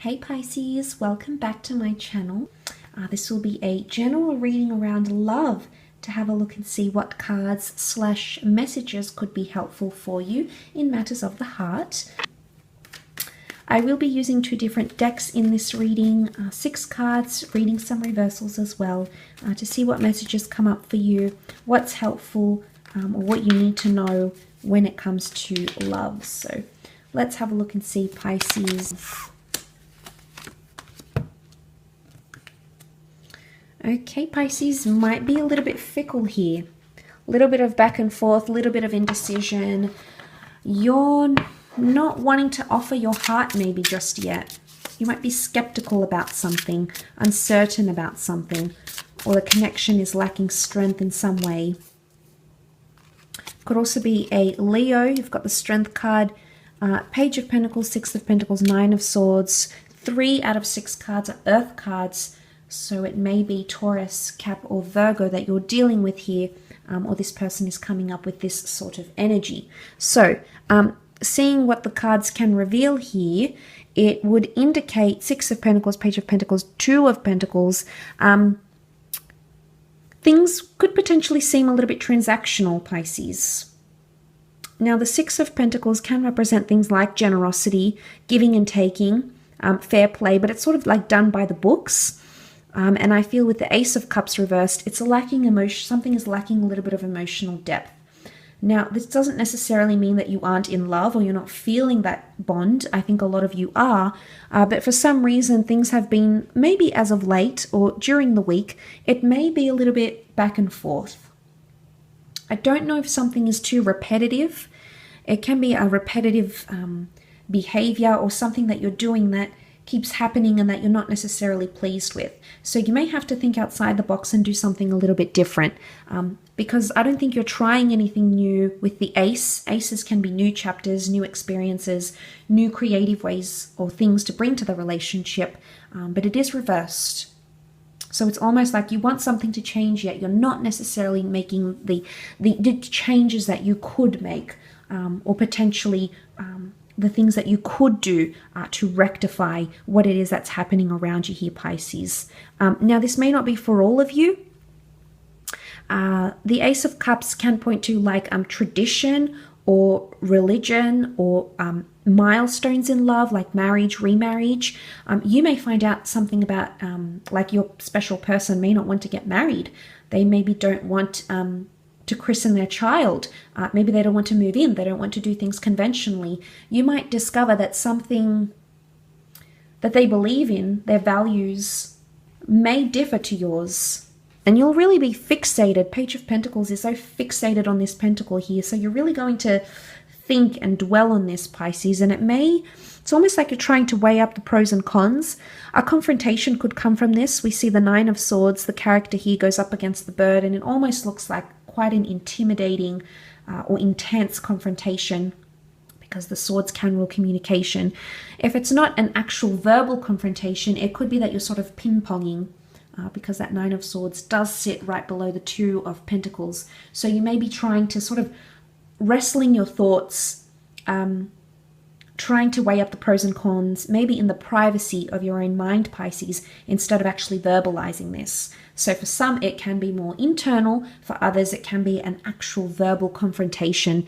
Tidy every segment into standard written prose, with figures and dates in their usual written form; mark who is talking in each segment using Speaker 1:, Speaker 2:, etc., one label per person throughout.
Speaker 1: Hey Pisces, welcome back to my channel. This will be a general reading around love to have a look and see what cards / messages could be helpful for you in matters of the heart. I will be using 2 different decks in this reading, 6 cards, reading some reversals as well, to see what messages come up for you, what's helpful, or what you need to know when it comes to love. So let's have a look and see, Pisces. Okay, Pisces, might be a little bit fickle here. A little bit of back and forth, a little bit of indecision. You're not wanting to offer your heart maybe just yet. You might be skeptical about something, uncertain about something, or the connection is lacking strength in some way. Could also be a Leo. You've got the Strength card, Page of Pentacles, 6 of Pentacles, 9 of Swords. 3 out of 6 cards are Earth cards. So it may be Taurus, Cap, or Virgo that you're dealing with here, or this person is coming up with this sort of energy. So seeing what the cards can reveal here, it would indicate 6 of Pentacles, Page of Pentacles, 2 of Pentacles. Things could potentially seem a little bit transactional, Pisces. Now, the 6 of Pentacles can represent things like generosity, giving and taking, fair play, but it's sort of like done by the books. And I feel with the Ace of Cups reversed, it's a lacking emotion. Something is lacking a little bit of emotional depth. Now, this doesn't necessarily mean that you aren't in love or you're not feeling that bond. I think a lot of you are. But for some reason, things have been, maybe as of late or during the week, it may be a little bit back and forth. I don't know if something is too repetitive. It can be a repetitive behavior or something that you're doing that keeps happening and that you're not necessarily pleased with. So you may have to think outside the box and do something a little bit different, because I don't think you're trying anything new with the Ace. Aces can be new chapters, new experiences, new creative ways or things to bring to the relationship, but it is reversed. So it's almost like you want something to change, yet you're not necessarily making the changes that you could make, or potentially the things that you could do to rectify what it is that's happening around you here, Pisces. Now, this may not be for all of you. The Ace of Cups can point to like tradition or religion or milestones in love, like marriage, remarriage. You may find out something about like your special person may not want to get married. They maybe don't want to christen their child. Maybe they don't want to move in. They don't want to do things conventionally. You might discover that something that they believe in, their values, may differ to yours. And you'll really be fixated. Page of Pentacles is so fixated on this pentacle here. So you're really going to think and dwell on this, Pisces. And it's almost like you're trying to weigh up the pros and cons. A confrontation could come from this. We see the 9 of Swords. The character here goes up against the bird, and it almost looks like quite an intimidating or intense confrontation, because the swords can rule communication. If it's not an actual verbal confrontation, it could be that you're sort of ping-ponging, because that 9 of Swords does sit right below the 2 of Pentacles. So you may be trying to sort of wrestling your thoughts, trying to weigh up the pros and cons, maybe in the privacy of your own mind, Pisces, instead of actually verbalizing this. So for some, it can be more internal. For others, it can be an actual verbal confrontation,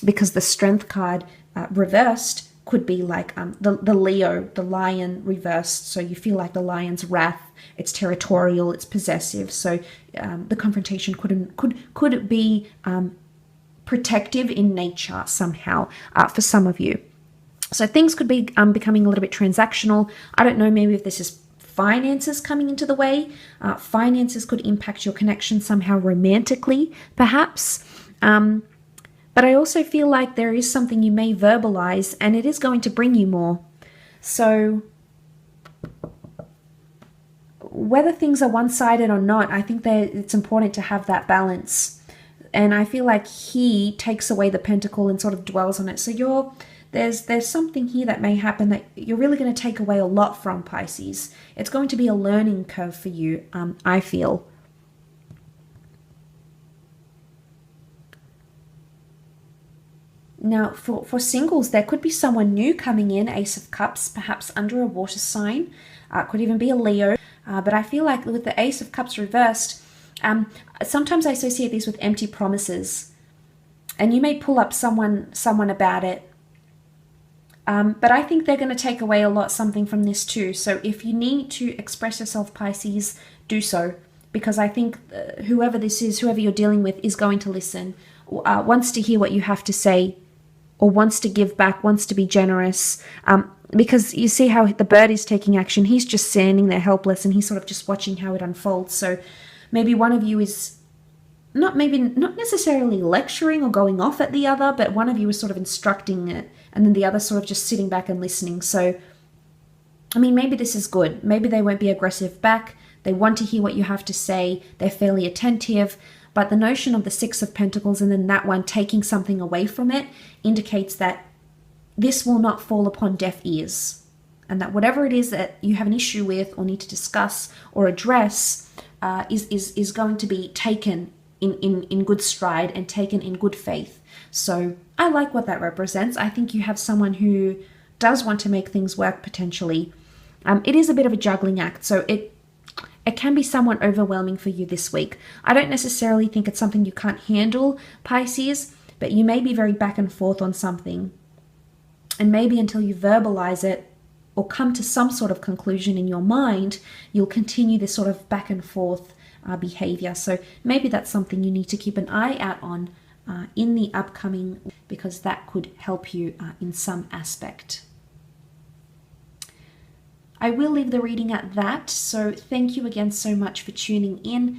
Speaker 1: because the Strength card reversed could be like the Leo, the lion reversed. So you feel like the lion's wrath. It's territorial, it's possessive. So the confrontation could be protective in nature somehow for some of you. So things could be becoming a little bit transactional. I don't know, maybe if this is finances coming into the way. Finances could impact your connection somehow romantically, perhaps. But I also feel like there is something you may verbalize, and it is going to bring you more. So whether things are one-sided or not, I think that it's important to have that balance. And I feel like he takes away the pentacle and sort of dwells on it. So there's something here that may happen that you're really going to take away a lot from, Pisces. It's going to be a learning curve for you, I feel. Now, for singles, there could be someone new coming in, Ace of Cups, perhaps under a water sign. Could even be a Leo. But I feel like with the Ace of Cups reversed, sometimes I associate these with empty promises. And you may pull up someone about it. But I think they're going to take away something from this too. So if you need to express yourself, Pisces, do so. Because I think whoever this is, whoever you're dealing with, is going to listen, wants to hear what you have to say, or wants to give back, wants to be generous. Because you see how the bird is taking action. He's just standing there helpless, and he's sort of just watching how it unfolds. So maybe one of you is not necessarily lecturing or going off at the other, but one of you is sort of instructing it, and then the other sort of just sitting back and listening. So, I mean, maybe this is good. Maybe they won't be aggressive back. They want to hear what you have to say. They're fairly attentive. But the notion of the Six of Pentacles and then that one taking something away from it indicates that this will not fall upon deaf ears. And that whatever it is that you have an issue with or need to discuss or address is going to be taken in good stride and taken in good faith. So I like what that represents. I think you have someone who does want to make things work potentially. It is a bit of a juggling act, so it can be somewhat overwhelming for you this week. I don't necessarily think it's something you can't handle, Pisces, but you may be very back and forth on something. And maybe until you verbalize it or come to some sort of conclusion in your mind, you'll continue this sort of back and forth behavior. So maybe that's something you need to keep an eye out on in the upcoming, because that could help you in some aspect. I will leave the reading at that. So thank you again so much for tuning in.